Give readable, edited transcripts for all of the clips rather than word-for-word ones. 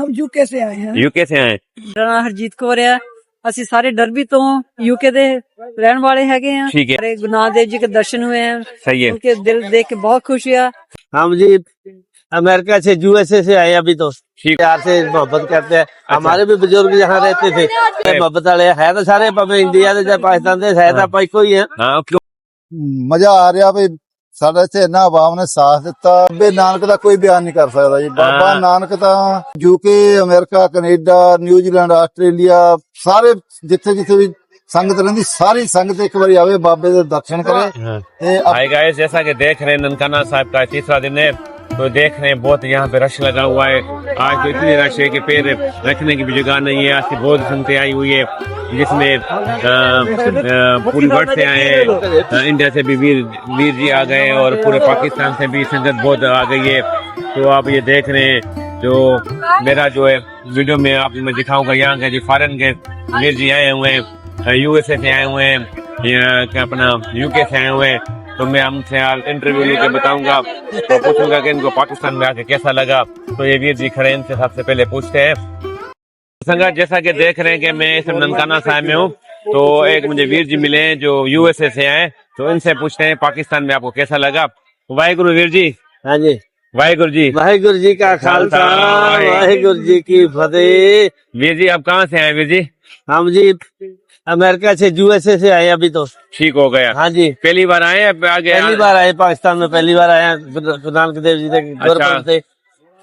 हम यूके से आए हैं। यूके से आए। ਮੇਰਾ ਨਾਮ ਹਰਜੀਤ ਕੌਰ ਆ। ਅਸੀਂ ਸਾਰੇ ਡਰਬੀ ਤੋਂ यूके ਦੇ ਰਹਿਣ ਵਾਲੇ ਹੈਗੇ ਆ। ठीक है, हमारे गुरु नानक देव जी के दर्शन हुए हैं, सही है। उनके दिल देख के बहुत खुश हुआ। हम जी अमेरिका से यूएसए से आए अभी तो ठीक। प्यार से मोहब्बत करते हैं। हमारे भी बुजुर्ग यहाँ रहते थे। मोहब्बत वाले है तो सारे भाਵੇਂ इंडिया ਦੇ ਜਾਂ ਪਾਕਿਸਤਾਨ ਦੇ ਹੈ ਤਾਂ ਆਪਾਂ ਇੱਕੋ ਹੀ ਆ। हाँ क्यों? ਮਜ਼ਾ ਆ ਰਿਹਾ ਵੀ ਸਾਡੇ ਇੱਥੇ ਇੰਨਾ ਆਵਾਮ ਨੇ ਸਾਥ ਦਿੱਤਾ। ਬਾਬੇ ਨਾਨਕ ਦਾ ਕੋਈ ਬਿਆਨ ਨਹੀਂ ਕਰ ਸਕਦਾ ਜੀ। ਬਾਬਾ ਨਾਨਕ ਤਾਂ UK, America, Canada, New Zealand, Australia ਸਾਰੇ ਜਿੱਥੇ ਜਿੱਥੇ ਵੀ संगत रहती सारी संगत एक बार आवे बाबे दे दर्शन करे। हाय गाइस, जैसा कि देख रहे हैं ननकाना साहब का तीसरा दिन है, तो देख रहे हैं बहुत यहाँ पे रश लगा हुआ है। आज तो इतनी रश है कि पैर रखने की भी जगह नहीं है। आज बहुत संगतें आई हुई है, जिसमें पूरी वर्ल्ड से आए हैं। इंडिया से भी वीर जी आ गए और पूरे पाकिस्तान से भी संगत बहुत आ गई है। तो आप ये देख रहे हैं, जो मेरा जो है वीडियो में आप मैं दिखाऊंगा, यहाँ के जो फॉरेन के वीर जी आए हुए हैं, यूएसए से आए हुए हैं, क्या अपना यूके से आए हुए हैं। तो मैं हमसे इंटरव्यू लेके बताऊंगा, तो पूछूंगा कि इनको पाकिस्तान में आके कैसा लगा। तो ये वीर जी खड़े, इनसे सबसे पहले पूछते हैं। संगत जैसा कि देख रहे हैं कि मैं इस ननकाना साहब में हूँ, तो एक मुझे वीर जी मिले हैं जो यूएसए से आए, तो इनसे पूछते हैं पाकिस्तान में आपको कैसा लगा। वाहिगुरु वीर जी। हाँ जी, वाहिगुरु जी। वाहिगुरु जी का खालसा, वाहिगुरु जी की फतेह। वीर जी आप कहाँ से आए वीर जी? हम जी अमेरिका से यूएसए से आए अभी तो ठीक हो गया। हाँ जी, पहली बार आए या आगे? पहली बार आए पाकिस्तान में, पहली बार आए गुरु नानक देव जी गुरुकुल से।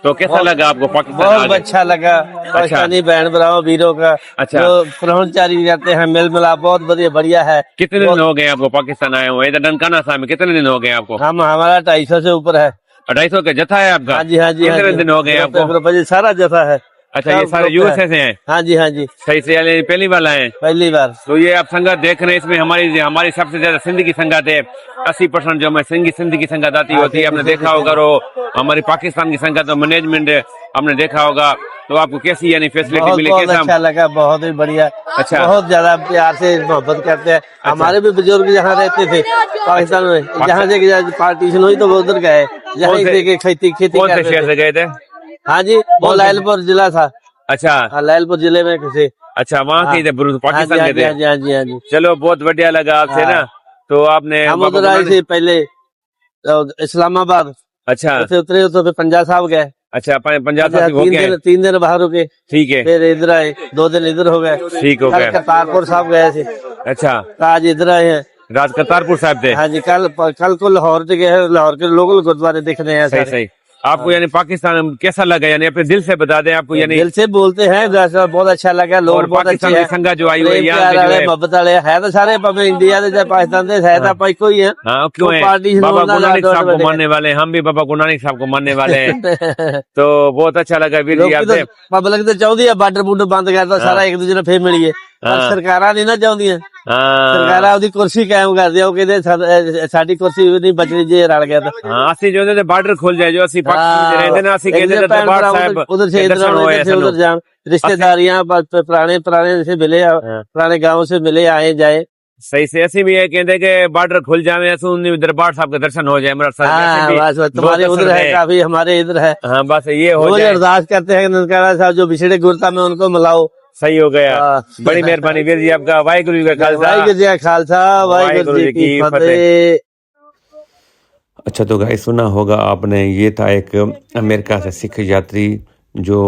तो कैसा लगा आपको पाकिस्तान? बहुत अच्छा लगा। पाकिस्तानी बहन भराओं वीरों का अच्छा, जो प्रहणचारी जाते हैं, मेल मिलाप बहुत बढ़िया है। कितने दिन हो गए आपको पाकिस्तान आए हुए? इधर ननकाना साहब में कितने दिन हो गए आपको? हम हमारा 250 से ऊपर है। 250 का जथा है आपका? हाँ जी, हाँ जी। कितने दिन हो गए आपको? सारा जथा है। अच्छा, ये सारे यूएसए से हैं? हाँ जी, हाँ जी, सही से यानी पहली बार आए? पहली बार। तो ये आप संगत देख रहे हैं, इसमें हमारी सबसे ज्यादा सिंध की संगत है। 80% जो हमारी सिंध की संगत आती होती है, आपने देखा होगा। वो हमारी पाकिस्तान की संगत और मैनेजमेंट आपने देखा होगा। तो आपको कैसी यानी फैसिलिटी मिली? बहुत अच्छा लगा, बहुत ही बढ़िया। अच्छा, बहुत ज्यादा प्यार से मोहब्बत करते हैं। हमारे भी बुजुर्ग यहाँ रहते थे पाकिस्तान में, जहाँ से पार्टीशन हुई तो वो उधर गए, जहाँ से खेती कौन से शहर से गए थे? हाँ जी, वो लायलपुर जिला था। अच्छा, हाँ, लायलपुर जिले में किसी। अच्छा, वहाँ के थे पाकिस्तान के थे। हाँ जी, हाँ जी, हाँ जी। चलो बहुत बढ़िया लगा आपसे ना। तो आपने हम उधर आए थे पहले इस्लामाबाद। अच्छा, फिर उतरे तो फिर पंजाब साहब गए। अच्छा, पंजाब साहब हो गए। 3 दिन बाहर रुके, ठीक है। फिर इधर आए, 2 दिन इधर हो गए, ठीक हो गया। करतारपुर साहब गए थे। अच्छा, आज इधर आए हैं। राज करतारपुर साहब थे? हाँ जी, कल को लाहौर से गए, लाहौर के लोकल गुरुद्वारे देखने हैं। सही सही। आपको यानी पाकिस्तान कैसा लगा, यानी अपने दिल से बता दें आपको? यानी दिल से बोलते हैं, बहुत अच्छा लगा। लोग बहुत अच्छे हैं, संगत जो आई हुई है, मोहब्बत वाले है तो सारे भाਵੇਂ इंडिया ਦੇ ਜਾਂ पाकिस्तान ਦੇ है तो ਆਪਾਂ ਇੱਕੋ ही हैं। हाँ, क्यों है? बाबा गुरु नानक साहब को मानने वाले, हम भी बाबा गुरु नानक साहब को मानने वाले हैं। तो बहुत अच्छा लगा वीर जी आपसे। पब्लिक तो चाहती है बार्डर बूडर बंद कर दो, सारा एक दूसरे फिर मिलिए। सरकारां नहीं ना चाहदियां। सरकारां ਉਹਦੀ ਕੁਰਸੀ ਕਾਇਮ ਕਰ ਦਿਆ, ਉਹ ਕਹਿੰਦੇ ਸਾਡੀ ਕੁਰਸੀ ਨਹੀਂ ਬਚਣੀ ਜੇ ਰਲ ਗਿਆ ਤਾਂ। हाँ, ਅਸੀਂ जो ने बार्डर खुल जाए, जो ਅਸੀਂ पाकिस्तान में रहते ना, ਅਸੀਂ कहते थे दरबार साहब उधर से उधर जान, रिश्तेदारियां पुराने से मिले, पुराने गाँव से मिले, आए जाए। सही से। ਅਸੀਂ भी ये कहते कि बार्डर खुल जाए, दरबार साहब के दर्शन हो जाए। बस तुम्हारे उधर है काफी, हमारे इधर है। हाँ, बस ये हो जाए। अरदास करते हैं ननकाना साहब जो बिछड़े गुरता में उनको मिलाओ। सही हो गया। बड़ी मेहरबानी वीर जी आपका। वाहिगुरु जी का खालसा, वाहिगुरु जी का खालसा, वाहिगुरु जी की फतेह। अच्छा, तो गाइस सुना होगा आपने, ये था एक अमेरिका से सिख यात्री जो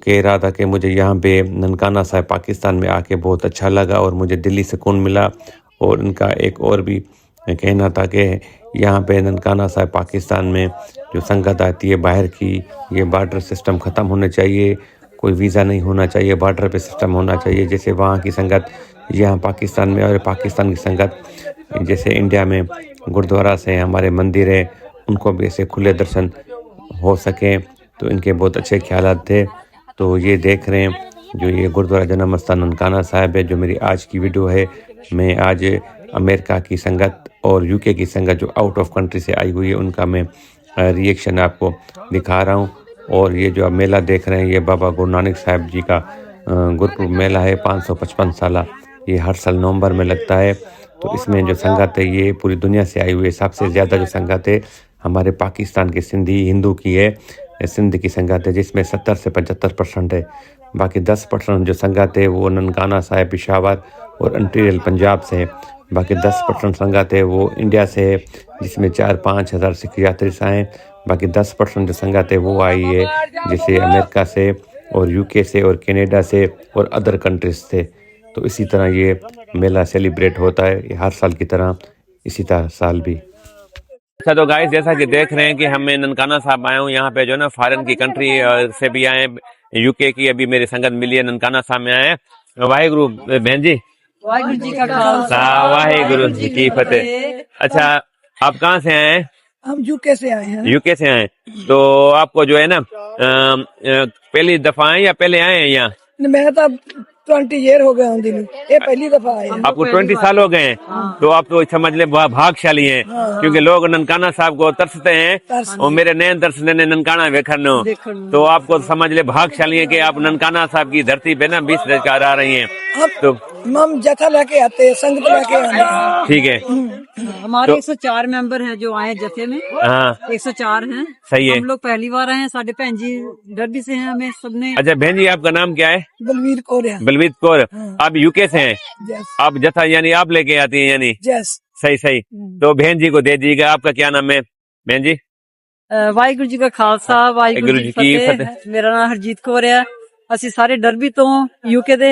कह रहा था कि मुझे यहाँ पे ननकाना साहब पाकिस्तान में आके बहुत अच्छा लगा और मुझे दिल्ली सुकून मिला। और इनका एक और भी कहना था कि यहाँ पे ननकाना साहब पाकिस्तान में जो संगत आती है बाहर की, ये बॉर्डर सिस्टम ख़त्म होना चाहिए, कोई वीज़ा नहीं होना चाहिए, बॉर्डर पे सिस्टम होना चाहिए। जैसे वहाँ की संगत यहाँ पाकिस्तान में, और पाकिस्तान की संगत जैसे इंडिया में गुरुद्वारा से हमारे मंदिर है, उनको भी ऐसे खुले दर्शन हो सकें। तो इनके बहुत अच्छे ख्यालात थे। तो ये देख रहे हैं जो ये गुरुद्वारा जन्म स्थान ननकाना साहब है, जो मेरी आज की वीडियो है। मैं आज अमेरिका की संगत और यूके की संगत जो आउट ऑफ कंट्री से आई हुई है, उनका मैं रिएक्शन आपको दिखा रहा हूँ। और ये जो आप मेला देख रहे हैं, ये बाबा गुरु नानक साहब जी का गुरपुरब मेला है, 555 साल। ये हर साल नवंबर में लगता है। तो इसमें जो संगत है ये पूरी दुनिया से आई हुई है। सबसे ज़्यादा जो संगत है हमारे पाकिस्तान के सिंधी हिंदू की है, सिंध की संगत है, जिसमें 70 से 75% है। बाकी 10% जो संगत है वो ननकाना साहिब पेशावर और इंटीरियर पंजाब से है। बाकी 10% संगत है वो इंडिया से है, जिसमें 4-5 हज़ार सिख यात्री आए। बाकी 10% जो संगत है वो आई है जैसे अमेरिका से और यूके से और कनाडा से और अदर कंट्रीज से। तो इसी तरह ये मेला सेलिब्रेट होता है, ये हर साल की तरह इसी तरह साल भी। अच्छा तो गाइस जैसा कि देख रहे हैं कि हमें ननकाना साहब आए हूँ यहाँ पे जो है ना फॉरेन की कंट्री से भी आए, यूके की अभी मेरी संगत मिली है, ननकाना साहब में आए हैं। वाहिगुरु बहन जी, वाहिगुरु जी का खालसा वाहिगुरु जी की फतेह। अच्छा आप कहाँ से आए हैं? हम यूके से आए हैं। यूके से आए, तो आपको जो है ना पहली दफा आए या पहले आए हैं यहाँ? मैं तो 20 ईयर हो गए हूँ दिल्ली, ये पहली दफा आए हैं। आपको 20 साल हो गए हैं, तो आप तो समझ ले भागशाली हैं, क्योंकि लोग ननकाना साहब को तरसते हैं और मेरे नए दर्शन ने ननकाना वेखनो, तो आपको समझ ले भागशाली है कि आप ननकाना साहब की धरती पे ना 20 रजकार आ रही हैं। तो हम जथा लेके आते हैं, संगत लेके आते हैं। ठीक है, हमारे 104 मेंबर हैं जो आए जथे में। हाँ 104 हैं। सही है। हम लोग पहली बार आए हैं, साढ़े भैन जी डरबी से हैं, हमें सबने। अच्छा बहन जी आपका नाम क्या है? बलवीर कौर। बलवीर कौर। आप यूके से हैं, यस आप जथा यानी आप लेके आती हैं यानी? यस। सही सही। तो बहन जी को दे दीजिएगा। आपका क्या नाम है बहन जी? ਵਾਹਿਗੁਰੂ ਜੀ ਕਾ ਖਾਲਸਾ ਵਾਹਿਗੁਰੂ ਜੀ ਕੀ ਫਤਿਹ। ਮੇਰਾ ਨਾਮ ਹਰਜੀਤ ਕੌਰ ਆ। ਅਸੀਂ ਸਾਰੇ ਡਰਬੀ ਤੋਂ ਯੂਕੇ ਦੇ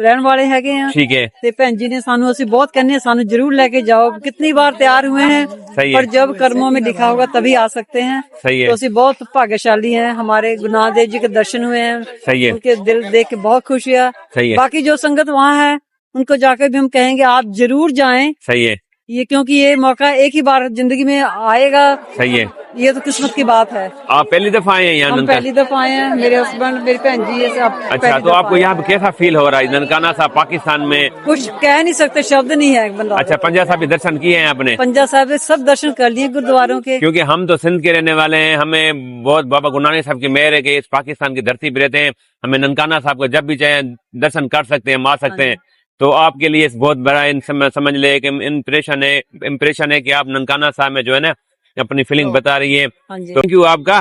ਰਹਿਣ ਵਾਲੇ ਹੈਗੇ ਆ। ठीक है, ਤੇ ਭੈਣ ਜੀ ਨੇ ਸਾਨੂੰ ਅਸੀਂ ਬਹੁਤ ਕਹਿੰਦੇ ਸਾਨੂੰ जरूर लेके जाओ। कितनी बार तैयार हुए हैं, सही है। पर जब कर्मों में लिखा होगा तभी आ सकते हैं। सही है। तो ਅਸੀਂ बहुत भाग्यशाली हैं, हमारे गुरुनानक देव जी के दर्शन हुए हैं। सही है। उनके दिल देख के बहुत खुश हुआ। सही है। बाकी जो संगत वहाँ है उनको जाकर भी हम कहेंगे आप जरूर जाएं, सही है, ये क्योंकि ये मौका एक ही बार जिंदगी में आएगा। सही है। ये तो किस्मत की बात है। आप पहली दफा आए हैं यहाँ हम ननकाना? पहली दफा आए हैं, मेरे हस्बैंड मेरी बहन जी ये सब अच्छा, पहली तो दफा आपको आए यहाँ पे कैसा फील हो रहा है ननकाना साहब पाकिस्तान में? हैं। कुछ कह नहीं सकते, शब्द नहीं है बंदा। अच्छा पंजा साहब के दर्शन किए हैं आपने? पंजा साहब के सब दर्शन कर लिए गुरुद्वारों के। क्योंकि हम तो सिंध के रहने वाले हैं, हमें बहुत बाबा गुरु नानक साहब की मेहर है कि इस पाकिस्तान की धरती पे रहते हैं। हमें ननकाना साहब को जब भी चाहे दर्शन कर सकते हैं, आ सकते हैं। तो आपके लिए बहुत बड़ा समझ ले कि इम्प्रेशन है कि आप ननकाना साहब में जो है ना अपनी फीलिंग बता रही है। हाँ जी। तो थैंक यू आपका।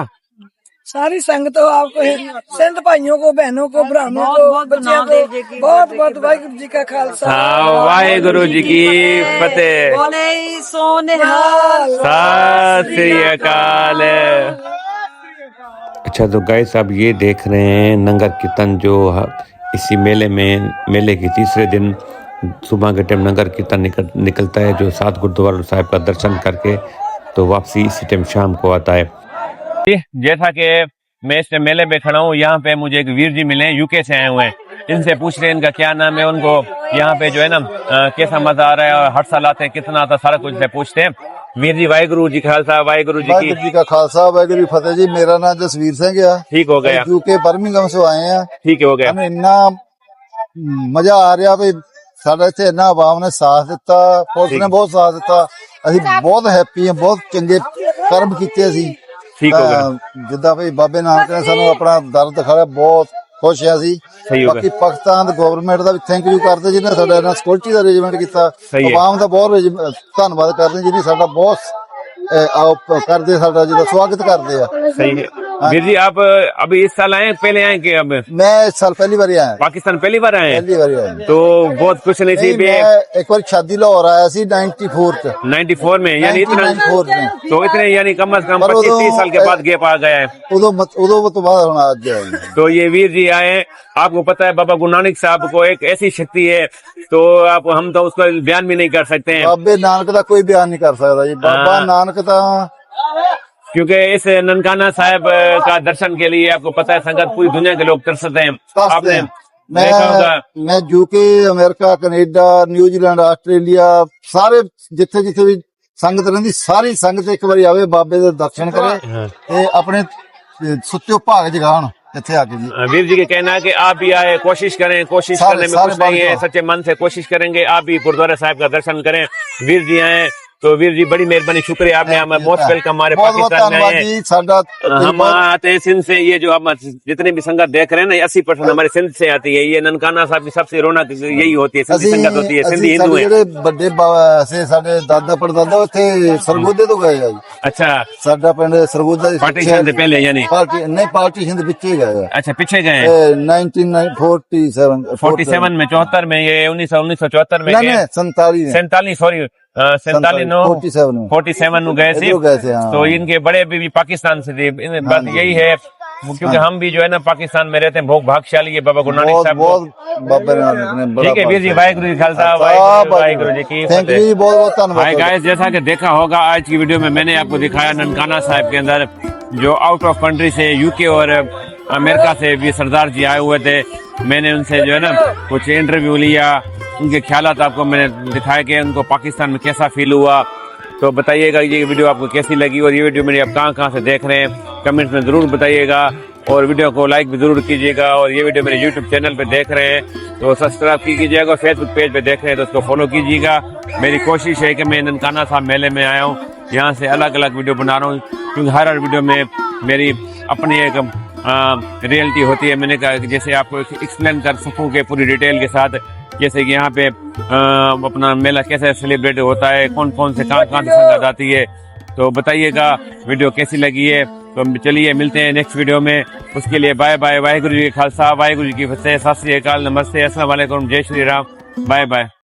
सारी संगतों आपको, सिंध भाइयों को, बहनों को, भरावों को, बच्चियों को बहुत बहुत वाहिगुरु जी का खालसा वाहिगुरु जी की फतेह। बोले सोनिहाल सत श्री अकाल। अच्छा तो गाइस अब ये देख रहे हैं नगर कीर्तन जो इसी मेले के तीसरे दिन सुबह के टाइम नगर कीर्तन निकलता है, जो 7 गुरुद्वारा साहिब का दर्शन करके तो वापसी इसी टाइम शाम को आता है। जैसा कि मैं इस मेले में खड़ा हूँ, यहाँ पे मुझे एक वीर जी मिले, यूके से आए हुए हैं। इनसे पूछ रहे हैं इनका क्या नाम है, उनको यहाँ पे जो है ना कैसा मजा आ रहा है और हर साल आते हैं, कितना आता, सारा कुछ से पूछते हैं। वीर जी वाहिगुरु जी खालसा वाहिगुरु जी की का खालसा वाहिगुरु जी फतेह जी। मेरा नाम जसवीर सिंह है। ठीक हो गया, यूके बर्मिंघम से आए हैं। ठीक हो गया। हमें इन्ना मजा आ रहा भी साਡਾ ਇੱਥੇ ਇੰਨਾ ਆਵਾਮ ਨੇ ਸਾਥ ਦਿੱਤਾ, ਪੁਲਿਸ ਨੇ ਬਹੁਤ ਸਾਥ ਦਿੱਤਾ। ਅਸੀਂ ਬਹੁਤ ਹੈਪੀ ਹਾਂ, ਬਹੁਤ ਚੰਗੇ ਕਰਮ ਕੀਤੇ ਅਸੀਂ। ਠੀਕ ਹੋ ਗਿਆ। ਜਿੱਦਾਂ ਵੀ ਬਾਬੇ ਨਾਨਕ ਨੇ ਸਾਨੂੰ ਆਪਣਾ ਦਰ ਦਿਖਾਇਆ, ਬਹੁਤ ਖੁਸ਼ ਆ ਅਸੀਂ। ਸਹੀ ਹੋ ਗਿਆ। ਬਾਕੀ ਪਾਕਿਸਤਾਨ ਦੀ ਗਵਰਨਮੈਂਟ ਦਾ ਵੀ ਥੈਂਕ ਯੂ ਕਰਦੇ ਜਿਹਨੇ ਸਾਡਾ ਇਹਨਾਂ ਸਿਕਿਉਰਿਟੀ ਦਾ ਅਰੇਂਜਮੈਂਟ ਕੀਤਾ। ਸਹੀ ਹੈ। ਆਵਾਮ ਦਾ ਬਹੁਤ ਧੰਨਵਾਦ ਕਰਦੇ ਜਿਹਨੇ ਸਾਡਾ ਬਹੁਤ ਕਰਦੇ, ਸਾਡਾ ਜਿਹਦਾ ਸਵਾਗਤ ਕਰਦੇ ਆ। सही है। वीर जी आप अभी इस साल आए पहले आए कि अब? मैं इस साल पहली बार आया। पाकिस्तान पहली बार आए हैं? पहली बार आया। तो बहुत खुश नसीब है। मैं एक बार शादी लाहौर आया सी 94 में, यानी इतना 94 में। तो इतने यानी कम से कम पर 25-30 साल के बाद गैप आ गया है। उदो तो बाद होना आज आए। तो ये वीर जी आए, आपको पता है बाबा गुरु नानक साहब को एक ऐसी शक्ति है, तो आप हम तो उसको बयान भी नहीं कर सकते हैं। बाबे नानक का कोई बयान नहीं कर सकता जी। बाबा नानक का, क्योंकि इस ननकाना साहब का दर्शन के लिए आपको पता है संगत पूरी दुनिया के लोग तरसते हैं। आपने देखा होगा। मैं UK, America, Canada, New Zealand, Australia सारे जिथे जिथे भी संगत रही, सारी संगत एक बार आवे, बाबे दे दर्शन करे ते अपने सुत्ते भाग जगान इत्थे आके जी। वीर जी के कहना है कि आप भी आए, कोशिश करें, कोशिश करने में कुछ नहीं है, सच्चे मन से कोशिश करेंगे, आप भी गुरुद्वारा साहिब का दर्शन करें। वीर जी आए तो वीर जी बड़ी मेहरबानी, शुक्रिया, आपने हमें मोस्ट वेलकम हमारे बहुत बहुत पाकिस्तान में धन्यवाद आए जी। साडा हम आते हैं सिंध से। ये जो हम जितने भी संगत देख रहे हैं ना 80% हमारे सिंध से आती है। ये ननकाना साहब की सबसे रौनक यही होती है, सिंधी संगत होती है, सिंधी हिंदू है। ਜਿਹੜੇ ਵੱਡੇ ਸੇ ਸਾਡੇ ਦਾਦਾ ਪੜਦਾਦਾ ਉੱਥੇ ਸਰਗੋਦੇ ਤੋਂ ਗਏ ਆ ਜੀ। अच्छा, ਸਾਡਾ ਪਿੰਡ ਸਰਗੋਦਾ ਦੇ पार्टीशन से पहले यानी ਪਾਰਟੀ ਨਹੀਂ ਪਾਰਟੀਸ਼ਨ ਦੇ ਪਿੱਛੇ ਗਏ ਆ। अच्छा पीछे गए हैं 1947 47 में 74 में, ये 1974 में ना गए, ना 47 में 47 सॉरी 47 नो 47 में 47 में गए थे। इधरों गए थे, हाँ। तो इनके बड़े भी पाकिस्तान से थे। बात यही है क्योंकि हम भी जो है ना पाकिस्तान में रहते हैं, बहुत भाग्यशाली है बाबा गुरु नानक बहुत साहब को। बहुत बाबा नानक ने बड़ा ठीक है वीर जी, वाहिगुरु जी खालसा, वाहिगुरु जी की थैंक यू फतेह। जी, बहुत बहुत धन्यवाद। हाय गाइस, जैसा कि देखा होगा आज की वीडियो में मैंने आपको दिखाया ननकाना साहिब के अंदर जो आउट ऑफ कंट्री से यूके और अमेरिका से भी सरदार जी आए हुए थे। मैंने उनसे जो है ना कुछ इंटरव्यू लिया, उनके ख्यालात आपको मैंने दिखाया कि उनको पाकिस्तान में कैसा फील हुआ। तो बताइएगा ये वीडियो आपको कैसी लगी और ये वीडियो मेरी आप कहाँ से देख रहे हैं, कमेंट्स में जरूर बताइएगा और वीडियो को लाइक भी जरूर कीजिएगा। और ये वीडियो मेरे यूट्यूब चैनल पे देख रहे हैं तो सब्सक्राइब कीजिएगा, फेसबुक पेज पे देख रहे हैं तो उसको फॉलो कीजिएगा। मेरी कोशिश है कि मैं ननकाना साहब मेले में आया हूँ, यहाँ से अलग अलग वीडियो बना रहा हूँ क्योंकि हर वीडियो में मेरी अपनी एक रियलिटी होती है। मैंने कहा कि जैसे आपको एक्सप्लेन कर सकूँ कि पूरी डिटेल के साथ, जैसे कि यहाँ पे अपना मेला कैसे सेलिब्रेट होता है, कौन कौन से कहाँ कहाँ से संगत आती है। तो बताइएगा वीडियो कैसी लगी है। तो चलिए मिलते हैं नेक्स्ट वीडियो में, उसके लिए बाय बाय। वाहिगुरु जी का खालसा, वाहिगुरु जी की फतेह, सत श्री अकाल, नमस्ते, अस्सलाम वालेकुम, जय श्री राम, बाय बाय।